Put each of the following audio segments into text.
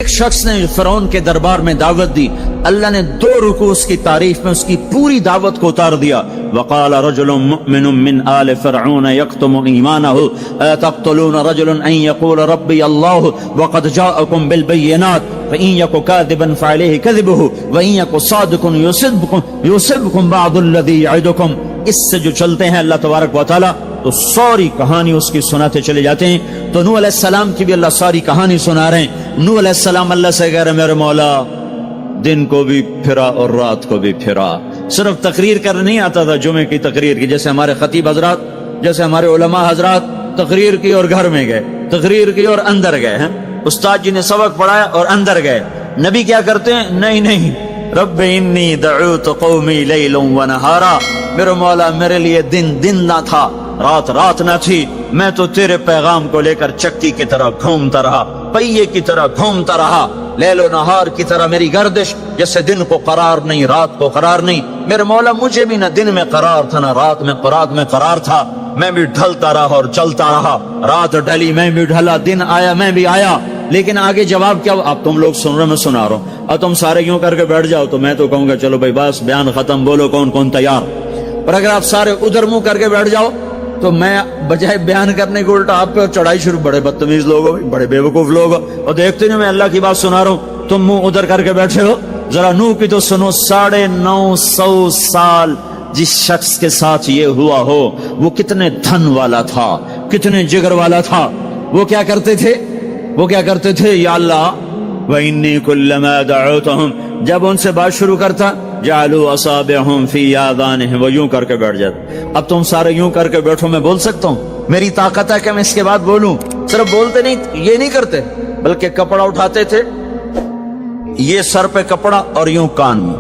ایک شخص نے فرعون کے دربار میں دعوت دی، اللہ نے 2 رکوع اس کی تعریف میں اس کی پوری دعوت کو اتار دیا۔ وقال رجل مؤمن من آل فرعون يكتم ایمانه اتقتلون رجلا ان يقول ربي الله وقد جاءكم بالبينات فإن يك كاذبا فعليه كذبه وإن يك صادقا يصبكم بعض الذي يعدكم۔ اس سے جو چلتے ہیں اللہ تبارک و تعالی تو ساری کہانی اس کی سناتے چلے جاتے ہیں۔ تو نوح علیہ السلام کی بھی اللہ ساری کہانی سنا رہے ہیں۔ نوح علیہ السلام اللہ سے کہہ رہے میرے مولا دن کو بھی پھرا اور رات کو بھی پھرا۔ صرف تقریر کرنے نہیں آتا تھا، جمعے کی تقریر کی، جیسے ہمارے خطیب حضرات، جیسے ہمارے علماء حضرات تقریر کی اور گھر میں گئے، تقریر کی اور اندر گئے ہیں، استاد جی نے سبق پڑھایا اور اندر گئے۔ نبی کیا کرتے ہیں؟ نہیں، رب انی دعوت قومی لیلا ونہارا، میرے مولا میرے لیے دن نہ تھا، رات نہ تھی، میں تو تیرے پیغام کو لے کر چکی کی طرح گھومتا رہا، پہیے کی طرح گھومتا رہا، لیل و نہار کی طرح میری گردش، جیسے دن کو قرار نہیں رات کو قرار نہیں۔ میرے مولا مجھے بھی نہ دن میں قرار تھا نہ رات میں قرار تھا، میں بھی ڈھلتا رہا اور چلتا رہا، رات ڈھلی میں بھی ڈھلا، دن آیا میں بھی آیا۔ لیکن آگے جواب کیا؟ اب تم لوگ سن رہے میں سنا رہا ہوں، اب تم سارے یوں کر کے بیٹھ جاؤ تو میں تو کہوں گا چلو بھائی بس بیان ختم، بولو کون تیار۔ اور اگر آپ سارے ادھر منہ کر کے بیٹھ جاؤ تو میں بجائے بیان کرنے کو الٹا آپ پہ چڑھائی شروع، بڑے بدتمیز لوگ ہو، بڑے بے وقوف لوگ ہو، اور دیکھتے نہیں میں اللہ کی بات سنا رہا ہوں، تم منہ ادھر کر کے بیٹھے ہو۔ ذرا نوح کی تو سنو، 950 سال جس شخص کے ساتھ یہ ہوا ہو وہ کتنے دھن والا تھا، کتنے جگر والا تھا۔ وہ کیا کرتے تھے؟ یا اللہ وَإِنِّي كُلَّمَا دَعَوْتُهُمْ، جب ان سے بات شروع کرتا جعلوا اصابعهم فی آذانهم، وہ یوں کر کے بیٹھ جاتے۔ اب تم سارے یوں کر کے بیٹھو، میں بول سکتا ہوں؟ میری طاقت ہے کہ میں اس کے بعد بولوں؟ صرف بولتے نہیں، یہ نہیں کرتے، بلکہ کپڑا اٹھاتے تھے، یہ سر پہ کپڑا اور یوں کان میں،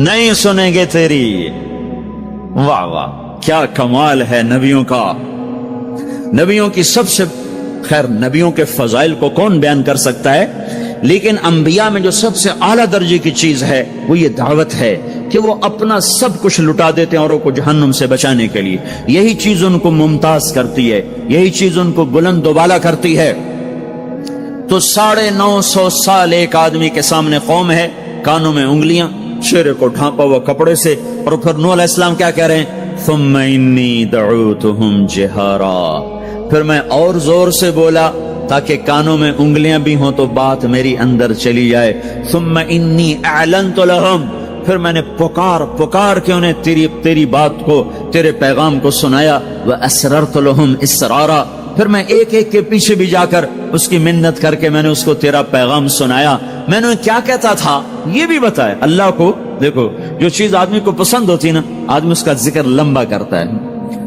نہیں سنیں گے تیری۔ واہ واہ، کیا کمال ہے نبیوں کا، نبیوں کی سب سے، خیر نبیوں کے فضائل کو کون بیان کر سکتا ہے، لیکن انبیاء میں جو سب سے اعلیٰ درجے کی چیز ہے وہ یہ دعوت ہے کہ وہ اپنا سب کچھ لٹا دیتے ہیں اوروں کو جہنم سے بچانے کے لیے۔ یہی چیز ان کو ممتاز کرتی ہے، یہی چیز ان کو بلند و بالا کرتی ہے۔ تو 950 سال ایک آدمی کے سامنے قوم ہے، کانوں میں انگلیاں، چہرے کو ڈھانپا ہوا کپڑے سے، اور پھر نوح علیہ السلام کیا کہہ رہے ہیں؟ ثم انی دعوتہم جہارا، پھر میں اور زور سے بولا تاکہ کانوں میں انگلیاں بھی ہوں تو بات میری اندر چلی جائے۔ ثم انی اعلنت لہم، پھر میں نے پکار کے انہیں تیری بات کو، تیرے پیغام کو سنایا۔ واسررت لہم اسرارا، پھر میں ایک کے پیچھے بھی جا کر اس کی منت کر کے میں نے اس کو تیرا پیغام سنایا۔ میں نے کیا کہتا تھا یہ بھی بتایا۔ اللہ کو دیکھو، جو چیز آدمی کو پسند ہوتی نا آدمی اس کا ذکر لمبا کرتا ہے۔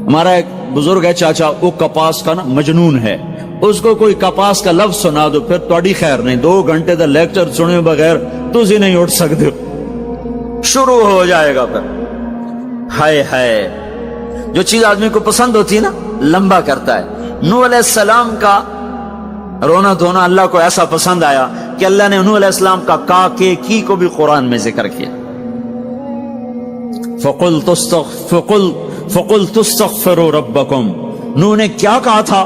ہمارا ایک بزرگ ہے چاچا، وہ کپاس کا نا مجنون ہے، اس کو کوئی کپاس کا لفظ سنا دو پھر توڑی خیر نہیں، 2 گھنٹے تک لیکچر سنے بغیر تسی نہیں اٹھ سکتے، شروع ہو جائے گا پھر۔ ہائے، جو چیز آدمی کو پسند ہوتی ہے نا لمبا کرتا ہے۔ نوح علیہ السلام کا رونا دھونا اللہ کو ایسا پسند آیا کہ اللہ نے نوح علیہ السلام کا کا کے کی کو بھی قرآن میں ذکر کیا۔ فَقُلْتُ اسْتَغْفِرُوا رَبَّكُمْ، نوح نے کیا کہا تھا؟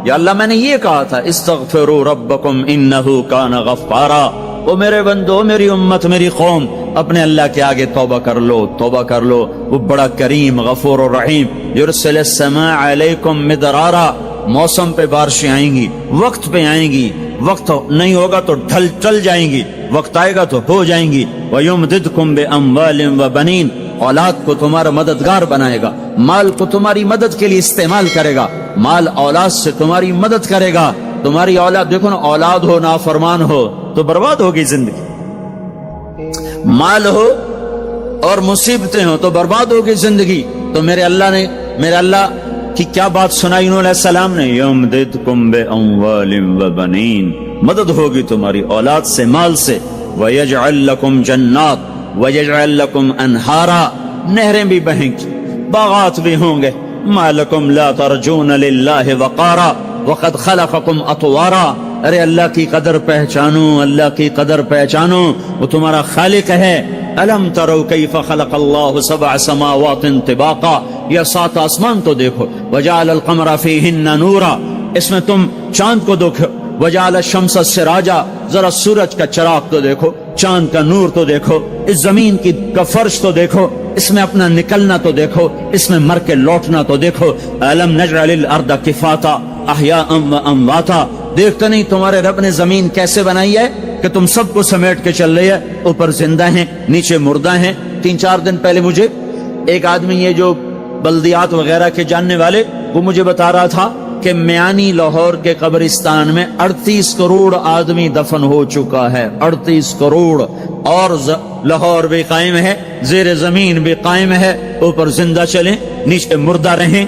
یا اللہ میں نے یہ کہا تھا استغفروا ربکم انہ کان غفارا، او میرے بندو، میری امت، میری قوم، اپنے اللہ کے آگے توبہ کر لو، وہ بڑا کریم غفور و رحیم۔ یرسل السماء علیکم مدرارا، موسم پہ بارشیں آئیں گی، وقت پہ آئیں گی، وقت نہیں ہوگا تو ٹل جائیں گی، وقت آئے گا تو ہو جائیں گی۔ وَيُمْدِدْكُمْ بِأَمْوَالٍ وَبَنِينَ، اولاد کو تمہارا مددگار بنائے گا، مال کو تمہاری مدد کے لیے استعمال کرے گا، مال اولاد سے تمہاری مدد کرے گا۔ تمہاری اولاد، دیکھو نا، اولاد ہو نافرمان ہو تو برباد ہوگی زندگی، مال ہو اور مصیبتیں ہو تو برباد ہوگی زندگی۔ تو میرے اللہ کی کیا بات سنائی نوح علیہ السلام نے؟ یمددکم باموال وبنین، مدد ہوگی تمہاری اولاد سے، مال سے۔ ویجعل لکم جنات ویجعل لکم انہارا، نہریں بھی بہیں گی، باغات بھی ہوں گے۔ ما لکم لا ترجون للہ وقارا وقد خلقکم اطوارا، ارے اللہ کی قدر پہچانو، اللہ کی قدر پہچانو، وہ تمہارا خالق ہے۔ الم تروا کیف خلق اللہ 7 سماوات طباقا، یہ 7 آسمان تو دیکھو۔ وجعل القمر فیہن نورا، اس میں تم چاند کو वजाल शम्स सिराजा, जरा सूरज का चिराग तो देखो, चांद का नूर तो देखो, इस जमीन की का फर्श तो देखो, इसमें अपना निकलना तो देखो, इसमें मर के लौटना तो देखो। अलम नजअलिल अर्द किफाता अहयाअम व अमवाता, देखते नहीं तुम्हारे रब ने जमीन कैसे बनाई है कि तुम सबको समेट के चल रही है, ऊपर जिंदा हैं नीचे मुर्दा हैं। 3-4 दिन पहले मुझे एक आदमी, ये जो बल्दियात वगैरह के जानने वाले, वो मुझे बता रहा था कि मियानी लाहौर के कब्रिस्तान में 38 करोड़ आदमी दफन हो चुका है, 38 करोड़। और लाहौर भी कायम है, जेर जमीन भी कायम है, ऊपर जिंदा चलें नीचे मुर्दा रहें।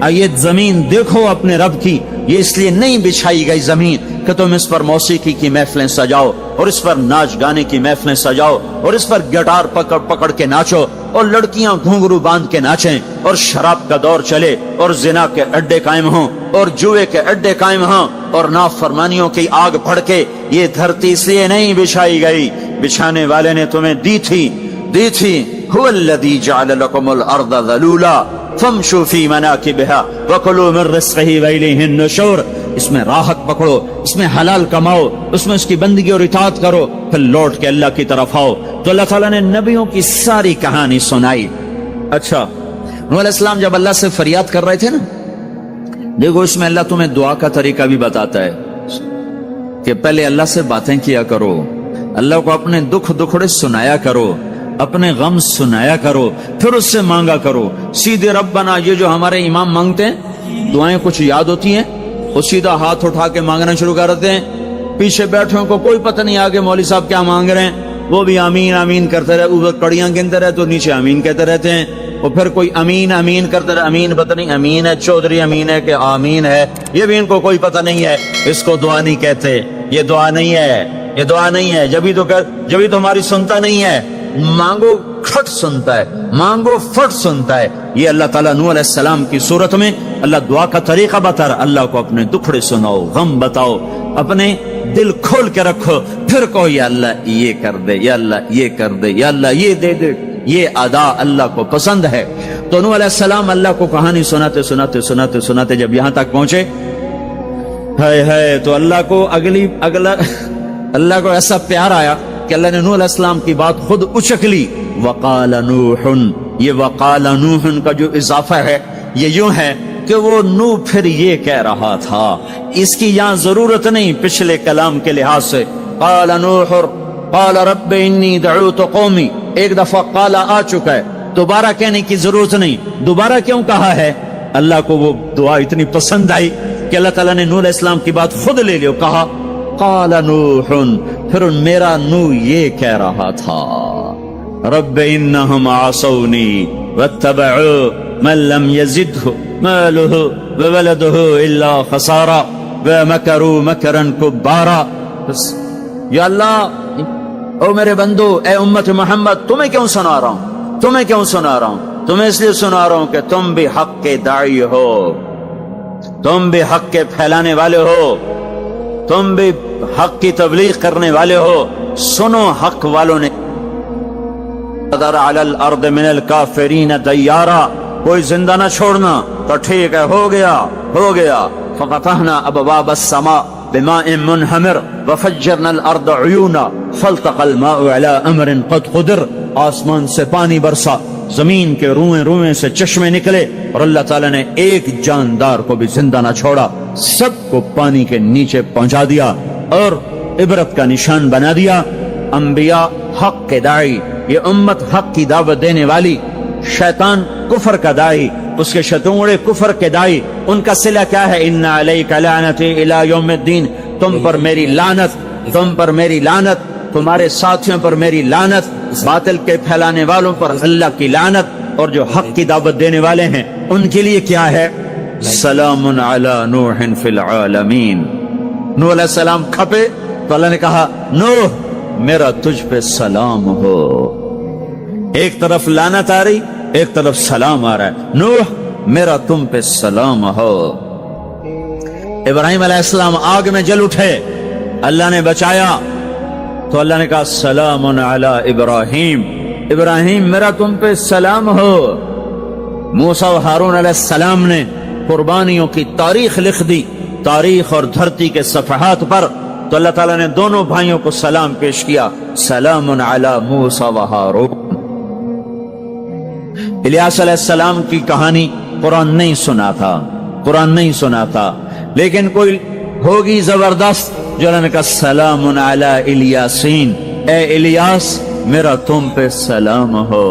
ये जमीन देखो अपने रब की, ये इसलिए नहीं बिछाई गई जमीन कि तुम इस पर मौसीकी की महफिलें सजाओ और इस पर नाच गाने की महफिलें सजाओ और इस पर गिटार पकड़ पकड़ के नाचो और लड़कियां घुंघरू बांध के नाचें और शराब का दौर चले और जिना के अड्डे कायम हों और जुए के अड्डे कायम हों और नाफरमानियों की आग भड़के। ये धरती इसलिए नहीं बिछाई गई, बिछाने वाले ने तुम्हें दी थी। हुवल्लज़ी जअल लकुमुल अर्द ज़लूला फमशू फी मनाकिबिहा वकुलू मिन रिज़्क़िही व इलैहिन नुशूर। इसमें राहत पकड़ो, इसमें हलाल कमाओ, उसमें उसकी बंदगी और इताअत करो, फिर लौट के अल्लाह की तरफ आओ। तो अल्लाह ताला ने नबियों की सारी कहानी सुनाई। अच्छा, नूह अलैहिस्सलाम जब अल्लाह से फरियाद कर रहे थे ना, देखो इसमें अल्लाह तुम्हें दुआ का तरीका भी बताता है कि पहले अल्लाह से बातें किया करो, अल्लाह को अपने दुख दुखड़े सुनाया करो, अपने गम सुनाया करो, फिर उससे मांगा करो। सीधे रब्बना, ये जो हमारे इमाम मांगते हैं दुआएं कुछ याद होती हैं, वो सीधा हाथ उठा के मांगना शुरू कर देते हैं। पीछे बैठे को कोई पता नहीं आगे मौलवी साहब क्या मांग रहे हैं, वो भी आमीन आमीन करते रहे, ऊपर कड़ियां गिनते रहे तो नीचे आमीन कहते रहते हैं। और फिर कोई अमीन अमीन करते रहे, अमीन पता नहीं अमीन है चौधरी अमीन है कि आमीन है, ये भी इनको कोई पता नहीं है। इसको दुआ नहीं कहते, ये दुआ नहीं है, ये दुआ नहीं है। जब भी तो हमारी सुनता नहीं है। मांगो खट सुनता है, मांगो फट सुनता है। ये अल्लाह ताला नूह अलैहिस्सलाम की सूरत में अल्लाह दुआ का तरीका बता रहा। अल्लाह को अपने दुखड़े सुनाओ, गम बताओ, अपने दिल खोल के रखो, फिर कहो या अल्लाह ये कर दे, या अल्लाह ये कर दे, या अल्लाह ये दे दे। ये अदा अल्लाह को पसंद है। तो नूह अलैहिस्सलाम अल्लाह को कहानी सुनाते सुनाते सुनाते सुनाते जब यहां तक पहुंचे, है तो अल्लाह को अल्लाह को ऐसा प्यार आया कि अल्लाह ने नूह अलैहिस्सलाम की बात खुद उचक ली। वक़ाल नूहुन, ये वक़ाल नूहुन का जो इजाफा है ये यूं है कि वो नूह फिर ये कह रहा था, इसकी यहां जरूरत नहीं पिछले कलाम के लिहाज से। क़ाल नूह क़ाल रब्बि इन्नी दअउतु क़ौमी, एक दफा क़ाला आ चुका है, दोबारा कहने की जरूरत नहीं। दोबारा क्यों कहा है? अल्लाह को वो दुआ इतनी पसंद आई कि अल्लाह ताला ने नूह अलैहिस्सलाम की बात खुद ले लियो, कहा क़ाल नूहुन, फिर मेरा नूह ये कह रहा था, रब्बि इन्नहुम आसौनी वत्तबअू मन लम यजिदहु मालुहु व वलदुहु इल्ला खसारा व मकरू मकरन कुब्बारा। या अल्लाह, ओ मेरे बंदो, ए उम्मत मोहम्मद, तुम्हें क्यों सुना रहा हूं? तुम्हें क्यों सुना रहा हूं? तुम्हें इसलिए सुना रहा हूं कि तुम भी हक के दाई हो, तुम भी हक के फैलाने वाले हो, तुम भी हक की तबलीग करने वाले हो। सुनो हक वालों ने, अलल अर्द मिनल काफिरीन दय्यारा, कोई जिंदा न छोड़ना। तो ठीक है, हो गया। फफतहना अबवाब अस्समा बिमाइन मुनहमिर वफज्जरना अल-अर्द उयूना फल्तक़ल माउ अला अमरिन क़द क़ुदिर। आसमान से पानी बरसा, जमीन के रुएं रुएं से चश्मे निकले और अल्लाह ताला ने एक जानदार को भी जिंदा न छोड़ा, सबको पानी के नीचे पहुंचा दिया और इबरत का निशान बना दिया। अंबिया हक के दाई, ये उम्मत हक की दावत देने वाली, शैतान कुफर का दाई, उसके शतूड़े कुफर के दाई, उनका सिला क्या है? इन्ना अलैका लानती इला यौमिद्दीन, तुम पर मेरी लानत, तुम पर मेरी लानत, तुम्हारे साथियों पर मेरी लानत, बातिल के फैलाने वालों पर अल्लाह की लानत, और जो हक की दावत देने वाले हैं उनके लिए क्या है? सलामुन अला नूहिन फिल आलमीन। नूह अलैहिस्सलाम खपे तो अल्लाह ने कहा, नूह मेरा तुझ पे सलाम हो। एक तरफ लानत आ रही, एक तरफ सलाम आ रहा है। नूह मेरा तुम पे सलाम हो। इब्राहिम अलैहिस्सलाम आग में जल उठे, अल्लाह ने बचाया तो अल्लाह ने कहा सलामुन अला इब्राहिम, इब्राहिम मेरा तुम पे सलाम हो। मूसा और हारून अलैहिस्सलाम ने कुर्बानियों की तारीख लिख दी तारीख और धरती के सफहात पर, तो अल्लाह ताला ने दोनों भाइयों को सलाम पेश किया, सलामुन अला मूसा व हारून। इलियास अलैहिस्सलाम की कहानी कुरान नहीं सुना था, कुरान नहीं सुना था, लेकिन कोई होगी जबरदस्त जो अल्लाह ने कहा सलामुन अला इलियासीन, ए इलियास मेरा तुम पे सलाम हो।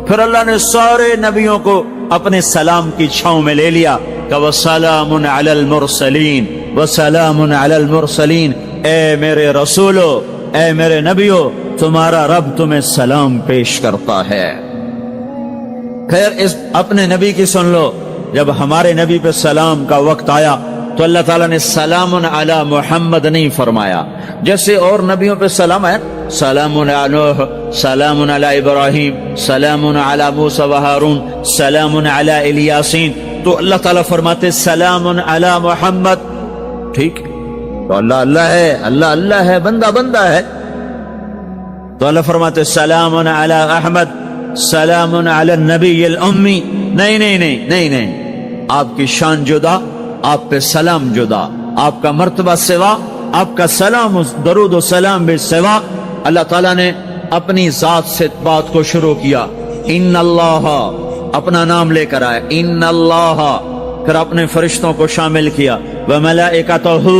फिर अल्लाह ने सारे नबियों को अपने सलाम की छांव में ले लिया, कहा वसलामुन अलल मुरसलीन, वसलामुन अलल मुरसलीन, ए मेरे रसूलो, ए मेरे नबियो, तुम्हारा रब तुम्हें सलाम पेश करता है। खैर इस अपने नबी की सुन लो, जब हमारे नबी पे सलाम का वक्त आया तो अल्लाह ताला ने सलामुन अला मुहम्मद नहीं फरमाया, जैसे और नबियों पे सलाम है, सलामुन अला नूह, सलामुन अला इब्राहिम, सलामुन अला मूसा व हारून, सलामुन अला इलियासीन, तो अल्लाह ताला फरमाते सलामुन अला मुहम्मद। ठीक, तो अल्लाह अल्लाह है, अल्लाह अल्लाह है, बंदा बंदा है, तो अल्लाह फरमाते सलामुन अला अहमद, सलामुन अला नबी अल उम्मी। नहीं नहीं नहीं नहीं नहीं, आपकी शान जुदा, आप पे सलाम जुदा, आपका मर्तबा सिवा, आपका सलाम दरूद और सलाम भी सिवा। अल्लाह ताला ने अपनी जात से बात को शुरू किया, इन्नल्लाह, अपना नाम लेकर आए, इन्नल्लाह, फिर अपने फरिश्तों को शामिल किया, व मलाइकतहू,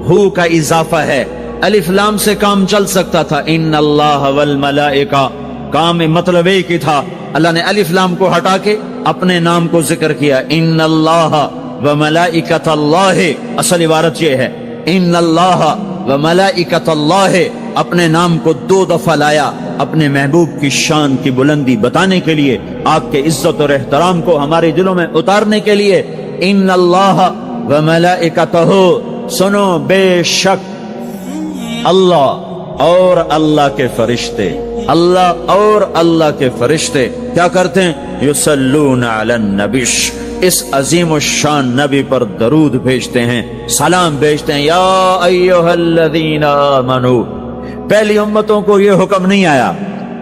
हू का इजाफा है, अलिफ लाम से काम चल सकता था, इन्नल्लाह वल मलाइका, काम में मतलब एक ही था, अल्लाह ने अलिफ लाम को हटा के अपने नाम को जिक्र किया, इन्नल्लाह व मलाइकतल्लाह, असल इबारत ये है, इन्नल्लाह व मलाइकतल्लाह, अपने नाम को 2 दफा लाया, अपने महबूब की शान की बुलंदी बताने के लिए, आपके इज्जत और एहतराम को हमारे दिलों में उतारने के लिए, इन्नल्लाह व मलाइकतहू, सुनो बेशक अल्लाह और अल्लाह के फरिश्ते, अल्लाह और अल्लाह के फरिश्ते क्या करते हैं, युसल्लूना अलन नबिश, इस अजीम शान नबी पर दरूद भेजते हैं, सलाम भेजते हैं, या अय्युहल्लज़ीना आमनू। पहली उम्मतों को यह हुक्म नहीं आया,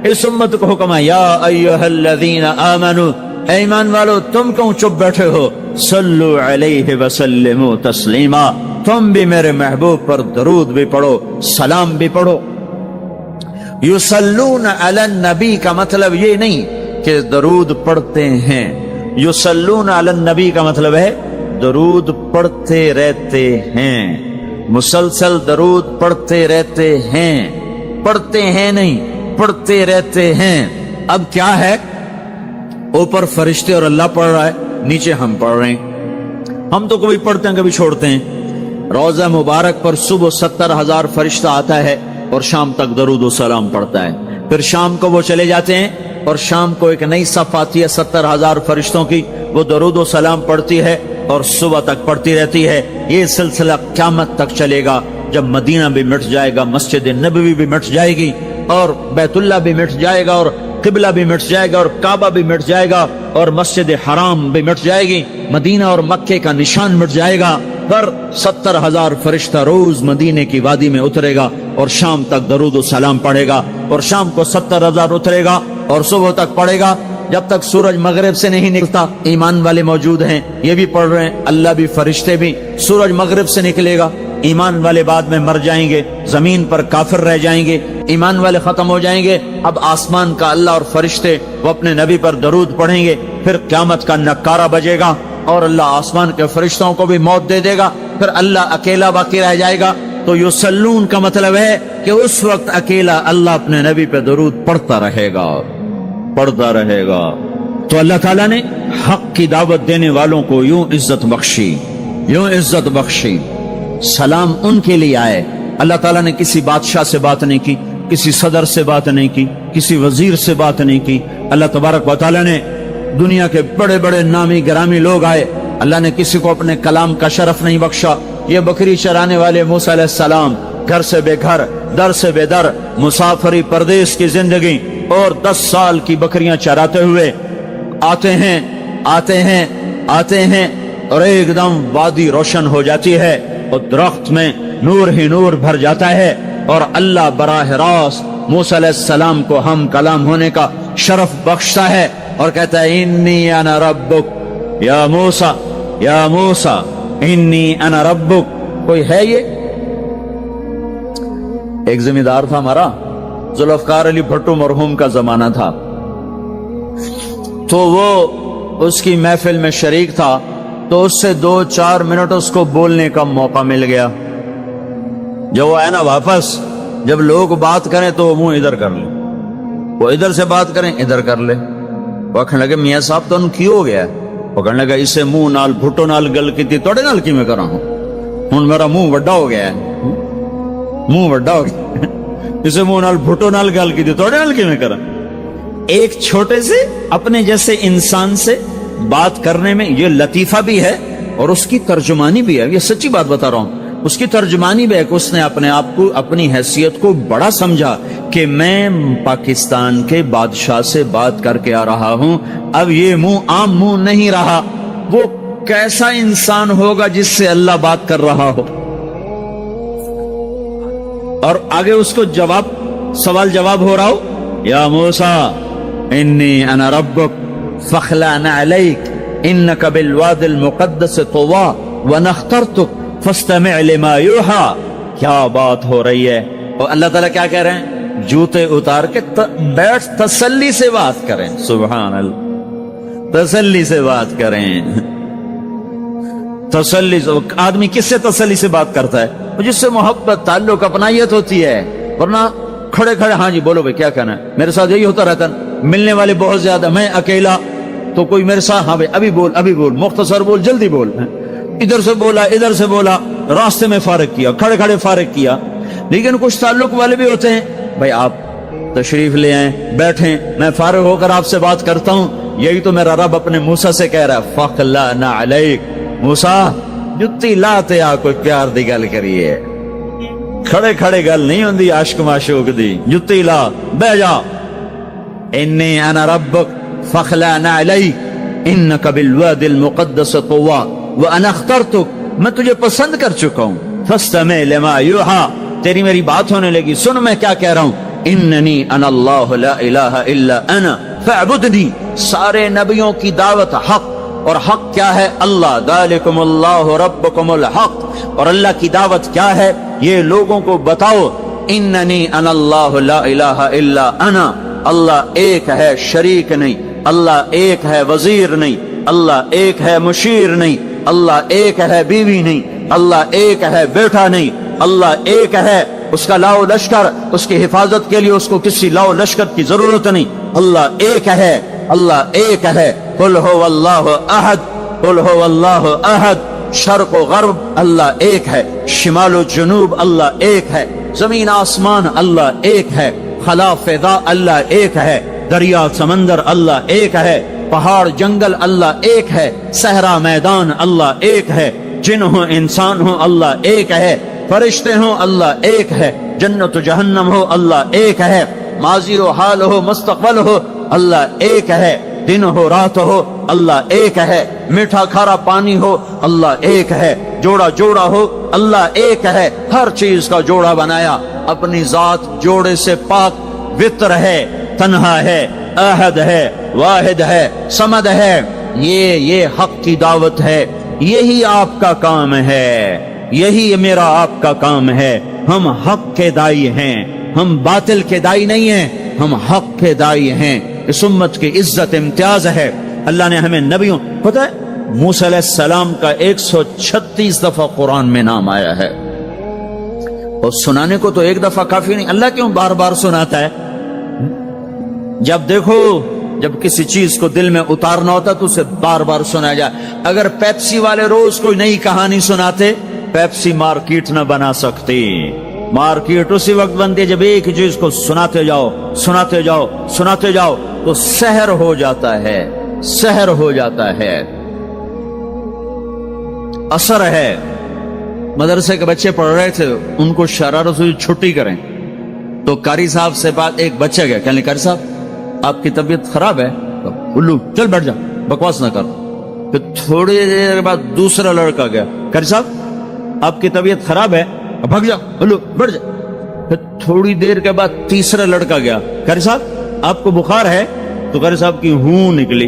इस उम्मत को हुक्म है, या अय्युहल्लज़ीना आमनू, ऐ ईमान वालो तुम क्यों चुप बैठे हो, सल्लु अलैहि वसल्लिमू तस्लीमा, तुम भी मेरे महबूब पर दरूद भी पढ़ो, सलाम भी पढ़ो। युसल्लून अलन नबी का मतलब ये नहीं कि दरूद पढ़ते हैं, युसल्लून अलन नबी का मतलब है दरूद पढ़ते रहते हैं, मुसलसल दरूद पढ़ते रहते हैं, पढ़ते हैं नहीं, पढ़ते रहते हैं। अब क्या है, ऊपर फरिश्ते और अल्लाह पढ़ रहा है, नीचे हम पढ़ रहे हैं, हम तो कभी पढ़ते हैं कभी छोड़ते हैं। रोजा मुबारक पर सुबह 70,000 फरिश्ता आता है और शाम तक दरूद व सलाम पढ़ता है, फिर शाम को वो चले जाते हैं और शाम को एक नई सफ आती है 70,000 फरिश्तों की, वो दरूद व सलाम पढ़ती है और सुबह तक पढ़ती रहती है। ये सिलसिला क़यामत तक चलेगा, जब मदीना भी मिट जाएगा, मस्जिद नबवी भी मिट जाएगी और बैतुल्ला भी मिट जाएगा और किबला भी मिट जाएगा और काबा भी मिट जाएगा और मस्जिद हराम भी मिट जाएगी, मदीना और मक्के का निशान मिट जाएगा, पर 70,000 फरिश्ता रोज मदीने की वादी में उतरेगा और शाम तक दरूद व सलाम पढ़ेगा, और शाम को 70,000 उतरेगा और सुबह तक पढ़ेगा, जब तक सूरज मगरिब से नहीं निकलता। ईमान वाले मौजूद हैं, ये भी पढ़ रहे हैं, अल्लाह भी फरिश्ते भी, सूरज मगरिब से निकलेगा, ईमान वाले बाद में मर जाएंगे, जमीन पर काफिर रह जाएंगे, ईमान वाले खत्म हो जाएंगे। अब आसमान का अल्लाह और फरिश्ते वो अपने नबी पर दरूद पढ़ेंगे, फिर क़यामत का नक्कारा बजेगा और अल्लाह आसमान के फरिश्तों को भी मौत दे देगा, फिर अल्लाह अकेला बाकी रह जाएगा। तो युसल्लून का मतलब है कि उस वक्त अकेला अल्लाह अपने नबी पे दरूद पढ़ता रहेगा, पढ़ता रहेगा। तो अल्लाह ताला ने हक की दावत देने वालों को यूं इज्जत बख्शी, यूं इज्जत बख्शी। सलाम उनके लिए आए, अल्लाह ताला ने किसी बादशाह से बात नहीं की, किसी सदर से बात नहीं की, किसी वजीर से बात नहीं की। अल्लाह तबारक व तआला ने दुनिया के बड़े बड़े नामी गिरामी लोग आए, अल्लाह ने किसी को अपने कलाम का शरफ नहीं बख्शा। ये बकरी चराने वाले मूसा अलैहिस्सलाम घर से बेघर, दर से बेदर, मुसाफरी परदेश की जिंदगी और 10 साल की बकरियां चराते हुए आते हैं, आते हैं, आते हैं और एकदम वादी रोशन हो जाती है और दरख्त में नूर ही नूर भर जाता है और अल्लाह बराह रास्त मूसा अलैहिस्सलाम को हम कलाम होने का शरफ बख्शता है और कहता है इन्नी अना रब्बुक या मूसा, या मूसा, इन्नी अना रब्बुक। कोई है ये? एक जमींदार था हमारा, जुल्फकार अली भट्टो मरहूम का जमाना था, तो वो उसकी महफिल में शरीक था, तो उससे 2-4 मिनट उसको बोलने का मौका मिल गया। जब वो आया ना वापस, जब लोग बात करें तो वो मुंह इधर कर ले, वो इधर से बात करें इधर कर ले। वो कहने लगे मियाँ साहब तो की हो गया? वो कहने लगा इसे मुंह नाल भुट्टो नाल गल की तोड़े नाल की मैं करा हूं मेरा मुंह वड्डा हो गया है, मुंह वड्डा हो गया इसे मुंह नाल भुट्टो नाल गल की तोड़े नाल की मैं करा। एक छोटे से अपने जैसे इंसान से बात करने में ये लतीफा भी है और उसकी तर्जुमानी भी है। ये सच्ची बात बता रहा हूं, उसकी तर्जुमानी भी है कि उसने अपने आप को, अपनी हैसियत को बड़ा समझा कि मैं पाकिस्तान के बादशाह से बात करके आ रहा हूं, अब ये मुंह आम मुंह नहीं रहा। वो कैसा इंसान होगा जिससे अल्लाह बात कर रहा हो। और आगे उसको जवाब, सवाल जवाब हो रहा हो, या मूसा इन्नी अना रब्बुक फखलाना अलैक इन्नका बिलवादिल मुक़द्दस तुवा व नख्तरतुक फस्तमिअ लिमा यूहा। क्या बात हो रही है। और अल्लाह ताला क्या कह रहे हैं? जूते उतार के बैठ, तसल्ली से बात करें। सुभान अल्लाह, तसल्ली से बात करें। तसल्ली से आदमी किससे तसल्ली से बात करता है? जिससे मोहब्बत, ताल्लुक, अपनायत होती है। वरना खड़े खड़े हाँ जी बोलो भाई क्या कहना है। मेरे साथ यही होता रहता है, मिलने वाले बहुत ज्यादा, मैं अकेला, तो कोई मेरे साथ हाँ भाई अभी बोल, मुख्तसर बोल, जल्दी बोल। इधर से बोला, इधर से बोला, रास्ते में फारिग किया, खड़े खड़े फारिग किया। लेकिन कुछ ताल्लुक वाले भी होते हैं, भाई आप तशरीफ ले आए, बैठें, मैं फारिग होकर आपसे बात करता हूं। यही तो मेरा रब अपने मूसा से कह रहा है, फखलाना अलैक। मूसा जुत्ती लाते आ कोई प्यार दी गल करिए, खड़े खड़े गल नहीं होंदी आशिक माशूक दी। जुत्ती ला, बह जा। इन्नी अना रब्बुक फखलाना अलैक इन्नका बिलवादिल मुक़द्दस तुवा व अना अख्तरतुक। मैं तुझे पसंद कर चुका हूं। फस्तमिअ लिमा यूहा, तेरी मेरी बात होने लगी, सुन मैं क्या कह रहा हूं। इन्ननी अना अल्लाह ला इलाहा इल्ला अना फअबुदनी। सारे नबियों की दावत हक, और हक क्या है? अल्लाह। दालिकुमुल्लाहु रब्बुकुमुल हक। और अल्लाह की दावत क्या है? ये लोगों को बताओ, इन्ननी अना अल्लाह ला इलाहा इल्ला अना। अल्लाह एक है, शरीक नहीं। अल्लाह एक है, वजीर नहीं। अल्लाह एक है, मुशीर नहीं। अल्लाह एक है, बीवी नहीं। अल्लाह एक है, बेटा नहीं। अल्लाह एक है, उसका लाओ लश्कर, उसकी हिफाजत के लिए उसको किसी लाओ लश्कर की जरूरत नहीं। अल्लाह एक है, अल्लाह एक है। कुल हुवल्लाहु अहद, कुल हुवल्लाहु अहद। शर्क व गर्ब अल्लाह एक है, शिमाल व जुनूब अल्लाह एक है, जमीन आसमान अल्लाह एक है, खला फिजा अल्लाह एक है, दरिया समंदर अल्लाह एक है, पहाड़ जंगल अल्लाह एक है, सहरा मैदान अल्लाह एक है, जिन हो इंसान हो अल्लाह एक है, फरिश्ते हो अल्लाह एक है, जन्नत जहन्नम हो अल्लाह एक है, माजी हो हाल हो मुस्तकबल हो अल्लाह एक है, दिन हो रात हो अल्लाह एक है, मीठा खारा पानी हो अल्लाह एक है, जोड़ा जोड़ा हो अल्लाह एक है। हर चीज का जोड़ा बनाया, अपनी जात जोड़े से पाक, वित्र है, तन्हा है, अहद है, वाहिद है, समद है। ये हक की दावत है, यही आपका काम है, यही मेरा आपका काम है। हम हक के दाई हैं, हम बातिल के दाई नहीं हैं, हम हक के दाई हैं। इस उम्मत की इज्जत इम्तियाज है। अल्लाह ने हमें नबियों, पता है मूसा अलैहिस्सलाम का 136 दफा कुरान में नाम आया है, और सुनाने को तो एक दफा काफी नहीं, अल्लाह क्यों बार बार सुनाता है? जब देखो, जब किसी चीज को दिल में उतारना होता तो उसे बार बार सुनाया जाए। अगर पेप्सी वाले रोज कोई नई कहानी सुनाते, पेप्सी मार्केट न बना सकती। मार्केट उसी वक्त बनती है जब एक ही चीज को सुनाते जाओ, सुनाते जाओ, सुनाते जाओ, तो सहर हो जाता है, सहर हो जाता है, असर है। मदरसे के बच्चे पढ़ रहे थे, उनको शरारत हुई छुट्टी करें, तो कारी साहब से बात, एक बच्चा गया, कहने कारी साहब आपकी तबीयत खराब है? उल्लू चल बैठ जा, बकवास ना कर। फिर थोड़ी देर बाद दूसरा लड़का गया, कारी साहब आपकी तबीयत खराब है, भाग जा, उल्लू बैठ जा। फिर थोड़ी देर के बाद तीसरा लड़का गया, कारी साहब आपको बुखार है? तो कारी साहब की हूं निकली,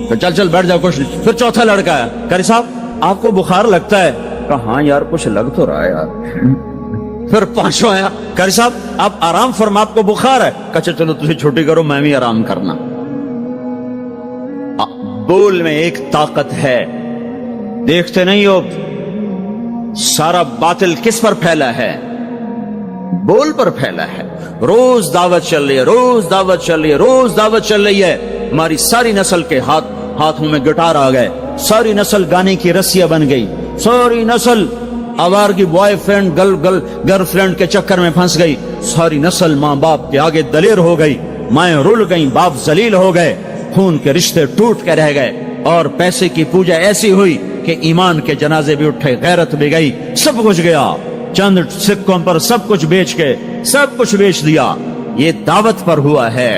तो चल चल बैठ जा, कुछ नहीं। फिर चौथा लड़का आया, कारी साहब آپ کو بخار لگتا ہے؟ کہا ہاں یار کچھ لگ تو رہا ہے یار۔ پھر پانچواں آیا، قاری صاحب آپ آرام فرما، آپ کو بخار ہے؟ کہا چلو تجھے چھوٹی کرو، میں بھی آرام کرنا۔ بول میں ایک طاقت ہے، دیکھتے نہیں ہو سارا باطل کس پر پھیلا ہے؟ بول پر پھیلا ہے۔ روز دعوت چل رہی ہے، روز دعوت چل رہی ہے، روز دعوت چل رہی ہے۔ ہماری ساری نسل کے ہاتھوں میں گٹار آ گئے، ساری نسل گانے کی رسیاں بن گئی، ساری نسل آوارگی بوائے فرینڈ گرل فرینڈ کے چکر میں پھنس گئی، ساری نسل ماں باپ کے آگے دلیر ہو گئی، مائیں رول گئیں، باپ ذلیل ہو گئے، خون کے رشتے ٹوٹ کے رہ گئے، اور پیسے کی پوجا ایسی ہوئی کہ ایمان کے جنازے بھی اٹھے، غیرت بھی گئی، سب کچھ گیا، چند سکوں پر سب کچھ بیچ کے سب کچھ بیچ دیا۔ یہ دعوت پر ہوا ہے۔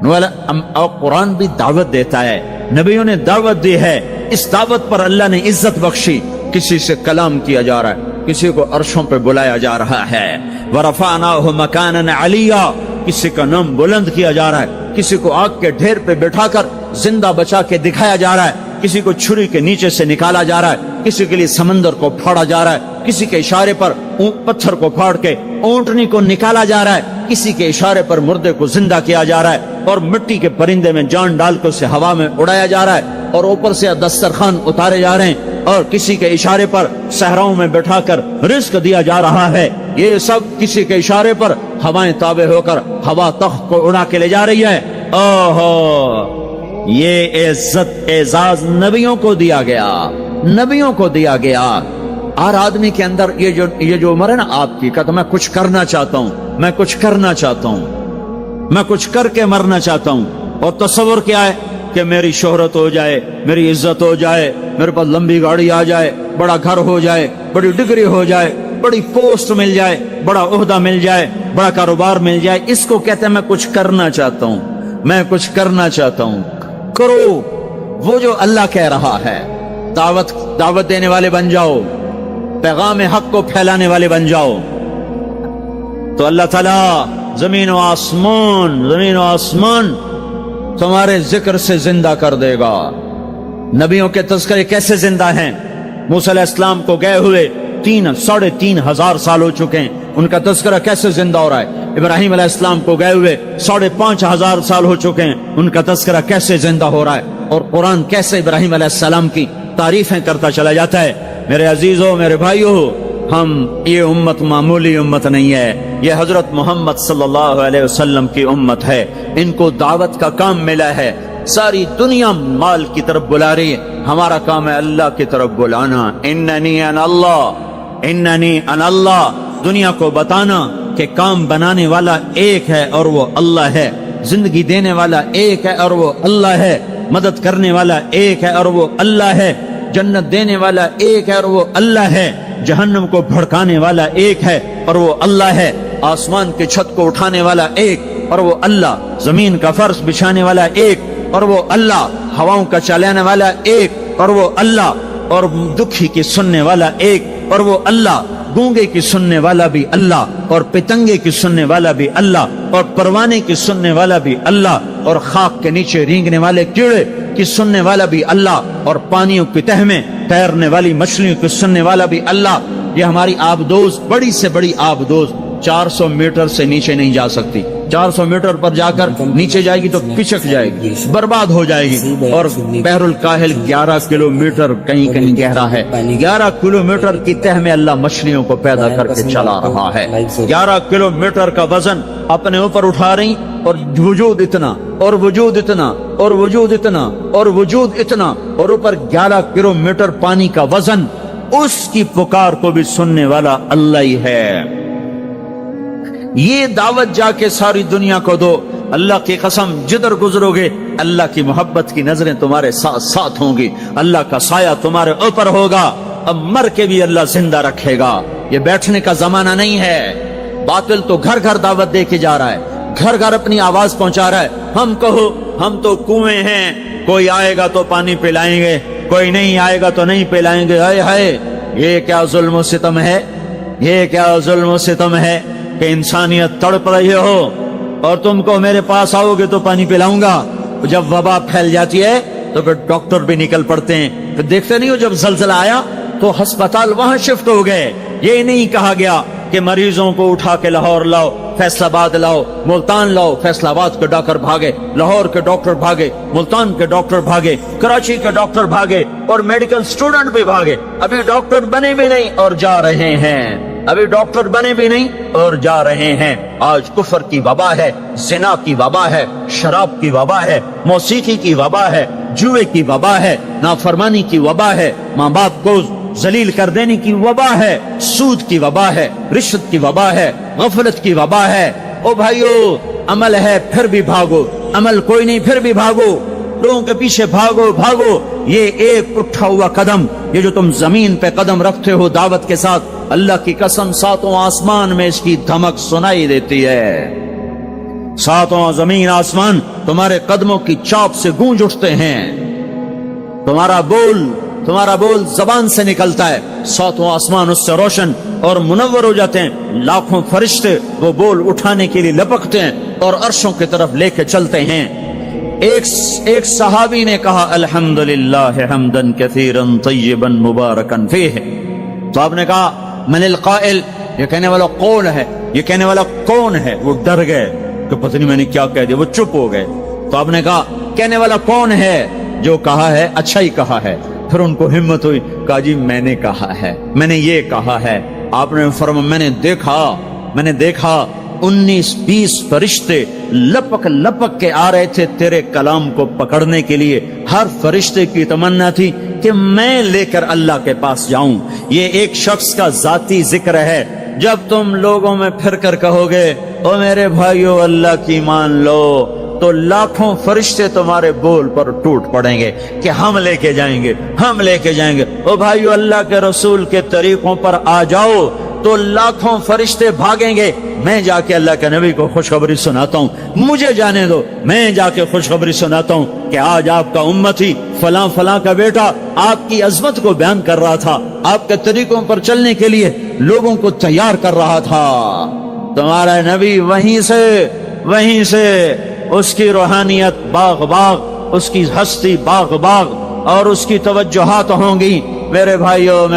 اور قرآن بھی دعوت دیتا ہے، نبیوں نے دعوت دی ہے، اس دعوت پر اللہ نے عزت بخشی۔ کسی سے کلام کیا جا رہا ہے، کسی کو عرشوں پہ بلایا جا رہا ہے، وَرَفَعْنَاهُ مَكَانًا عَلِيًّا، کسی کا نام بلند کیا جا رہا ہے، کسی کو آگ کے ڈھیر پہ بٹھا کر زندہ بچا کے دکھایا جا رہا ہے، کسی کو چھری کے نیچے سے نکالا جا رہا ہے، کسی کے لیے سمندر کو پھاڑا جا رہا ہے، کسی کے اشارے پر پتھر کو پھاڑ کے اونٹنی کو نکالا جا رہا ہے، کسی کے اشارے پر مردے کو زندہ کیا جا رہا ہے، اور مٹی کے پرندے میں جان ڈال کے اسے ہوا میں اڑایا جا رہا ہے، اور اوپر سے دسترخوان اتارے جا رہے ہیں، اور کسی کے اشارے پر صحراؤں میں بٹھا کر رزق دیا جا رہا ہے۔ یہ سب کسی کے اشارے پر ہوائیں تابع ہو کر ہوا تخت کو اڑا کے لے جا رہی ہے۔ اوہو، یہ عزت اعزاز نبیوں کو دیا گیا، نبیوں کو دیا گیا۔ ہر آدمی کے اندر یہ جو عمر ہے نا آپ کی، کہتا میں کچھ کرنا چاہتا ہوں، میں کچھ کرنا چاہتا ہوں، میں کچھ کر کے مرنا چاہتا ہوں۔ اور تصور کیا ہے کہ میری شہرت ہو جائے، میری عزت ہو جائے، میرے پاس لمبی گاڑی آ جائے، بڑا گھر ہو جائے، بڑی ڈگری ہو جائے، بڑی پوسٹ مل جائے، بڑا عہدہ مل جائے، بڑا کاروبار مل جائے۔ اس کو کہتے ہیں میں کچھ کرنا چاہتا ہوں، میں کچھ کرنا چاہتا ہوں۔ کرو وہ جو اللہ کہہ رہا ہے، دعوت دینے والے بن جاؤ، پیغام حق کو پھیلانے والے بن جاؤ، تو اللہ تعالیٰ زمین و آسمان تمہارے ذکر سے زندہ کر دے گا۔ نبیوں کے تذکرے کیسے زندہ ہیں؟ موسیٰ علیہ السلام کو گئے ہوئے 3,500 سال ہو چکے ہیں، ان کا تذکرہ کیسے زندہ ہو رہا ہے؟ ابراہیم علیہ السلام کو گئے ہوئے 5,500 سال ہو چکے ہیں، ان کا تذکرہ کیسے زندہ ہو رہا ہے؟ اور قرآن کیسے ابراہیم علیہ السلام کی تعریفیں کرتا چلا جاتا ہے۔ میرے عزیزوں، میرے بھائیوں، یہ امت معمولی امت نہیں ہے، یہ حضرت محمد صلی اللہ علیہ وسلم کی امت ہے۔ ان کو دعوت کا کام ملا ہے، ساری دنیا مال کی طرف بلا رہی ہے، ہمارا کام ہے اللہ کی طرف بلانا۔ اننی انا اللہ، دنیا کو بتانا کہ کام بنانے والا ایک ہے اور وہ اللہ ہے، زندگی دینے والا ایک ہے اور وہ اللہ ہے، مدد کرنے والا ایک ہے اور وہ اللہ ہے، جنت دینے والا ایک ہے اور وہ اللہ ہے، جہنم کو بھڑکانے والا ایک ہے اور وہ اللہ ہے، آسمان کی چھت کو اٹھانے والا ایک اور وہ اللہ، زمین کا فرش بچھانے والا ایک اور وہ اللہ، ہواؤں کا چلانے والا ایک اور وہ اللہ، اور دکھی کی سننے والا ایک اور وہ اللہ، گونگے کی سننے والا بھی اللہ، اور پتنگے کی سننے والا بھی اللہ، اور پروانے کی سننے والا بھی اللہ، اور خاک کے نیچے رینگنے والے کیڑے کی سننے والا بھی اللہ، اور پانیوں کی تہ میں تیرنے والی مچھلیوں کی سننے والا بھی اللہ۔ یہ ہماری آبدوز، بڑی سے بڑی آبدوز 400 میٹر سے نیچے نہیں جا سکتی، 400 میٹر پر جا کر نیچے جائے گی تو پچک جائے گی، برباد ہو جائے گی۔ اور بحر الکاہل 11 کلومیٹر کہیں کہیں گہرا ہے، 11 کلومیٹر کی تہ میں اللہ مچھلیوں کو پیدا کر کے چلا رہا ہے۔ 11 کلومیٹر کا وزن اپنے اوپر اٹھا رہی، اور وجود اتنا اور وجود اتنا اور وجود اتنا اور وجود اتنا، اور اوپر 11 کلومیٹر پانی کا وزن، اس کی پکار کو بھی سننے والا اللہ ہی ہے۔ یہ دعوت جا کے ساری دنیا کو دو، اللہ کی قسم جدھر گزرو گے اللہ کی محبت کی نظریں تمہارے ساتھ ساتھ ہوں گی، اللہ کا سایہ تمہارے اوپر ہوگا، اب مر کے بھی اللہ زندہ رکھے گا۔ یہ بیٹھنے کا زمانہ نہیں ہے۔ باطل تو گھر گھر دعوت دے کے جا رہا ہے، گھر گھر اپنی آواز پہنچا رہا ہے، ہم کہو ہم تو کنویں ہیں، کوئی آئے گا تو پانی پلائیں گے، کوئی نہیں آئے گا تو نہیں پلائیں گے۔ ہائے ہائے، یہ کیا ظلم و ستم ہے، یہ کیا ظلم و ستم ہے کہ انسانیت تڑپ رہی ہو اور تم کو میرے پاس آؤ گے تو پانی پلاؤں گا۔ جب وبا پھیل جاتی ہے تو پھر ڈاکٹر بھی نکل پڑتے ہیں. پھر دیکھتے نہیں ہو جب زلزلہ آیا تو ہسپتال وہاں شفٹ ہو گئے. یہ نہیں کہا گیا کہ مریضوں کو اٹھا کے لاہور لاؤ, فیصل آباد لاؤ, ملتان لاؤ. فیصل آباد کے ڈاکٹر بھاگے, لاہور کے ڈاکٹر بھاگے, ملتان کے ڈاکٹر بھاگے, کراچی کے ڈاکٹر بھاگے, اور میڈیکل سٹوڈنٹ بھی بھاگے. ابھی ڈاکٹر بنے بھی نہیں اور جا رہے ہیں. ابھی ڈاکٹر بنے بھی نہیں اور جا رہے ہیں. آج کفر کی وبا ہے, زنا کی وبا ہے, شراب کی وبا ہے, موسیقی کی وبا ہے, جوئے کی وبا ہے, نافرمانی کی وبا ہے, ماں باپ کو ذلیل کر دینے کی وبا ہے, سود کی وبا ہے, رشوت کی وبا ہے, غفلت کی وبا ہے. او بھائیو, عمل ہے پھر بھی بھاگو, عمل کوئی نہیں پھر بھی بھاگو, لوگوں کے پیچھے بھاگو بھاگو. یہ ایک اٹھا ہوا قدم, یہ جو تم زمین پہ قدم رکھتے ہو دعوت کے ساتھ, اللہ کی قسم ساتوں آسمان میں اس کی دھمک سنائی دیتی ہے. ساتوں زمین آسمان تمہارے قدموں کی چاپ سے گونج اٹھتے ہیں. تمہارا بول زبان سے نکلتا ہے, ساتوں آسمان اس سے روشن اور منور ہو جاتے ہیں. لاکھوں فرشتے وہ بول اٹھانے کے لیے لپکتے ہیں اور عرشوں کی طرف لے کے چلتے ہیں. ایک صحابی نے کہا الحمدللہ حمدن کثیرا طیبا مبارکا فیہ. تو آپ نے کہا من القائل, یہ کہنے والا کون ہے, یہ کہنے والا کون ہے. وہ ڈر گئے کہ پتہ نہیں میں نے کیا کہہ دیا, وہ چپ ہو گئے. تو آپ نے کہا کہنے والا کون ہے, جو کہا ہے اچھا ہی کہا ہے. پھر ان کو ہمت ہوئی, کہا جی میں نے کہا ہے, میں نے یہ کہا ہے. آپ نے فرمایا میں نے دیکھا 19-20 فرشتے لپک کے آ رہے تھے تیرے کلام کو پکڑنے کے لیے. ہر فرشتے کی تمنا تھی کہ میں لے کر اللہ کے پاس جاؤں. یہ ایک شخص کا ذاتی ذکر ہے. جب تم لوگوں میں پھر کر کہو گے او میرے بھائیو اللہ کی مان لو, تو لاکھوں فرشتے تمہارے بول پر ٹوٹ پڑیں گے کہ ہم لے کے جائیں گے, ہم لے کے جائیں گے. او بھائیو اللہ کے رسول کے طریقوں پر آ جاؤ تو لاکھوں فرشتے بھاگیں گے. میں جا کے اللہ کے نبی کو خوشخبری سناتا ہوں, مجھے جانے دو, میں جا کے خوشخبری سناتا ہوں کہ آج آپ کا امتی فلاں فلاں کا بیٹا آپ کی عظمت کو بیان کر رہا تھا, آپ کے طریقوں پر چلنے کے لیے لوگوں کو تیار کر رہا تھا. تمہارا نبی وہیں سے اس کی روحانیت باغ باغ, اس کی ہستی باغ باغ, اور اس کی توجہات ہوں گی. میرے بھائیو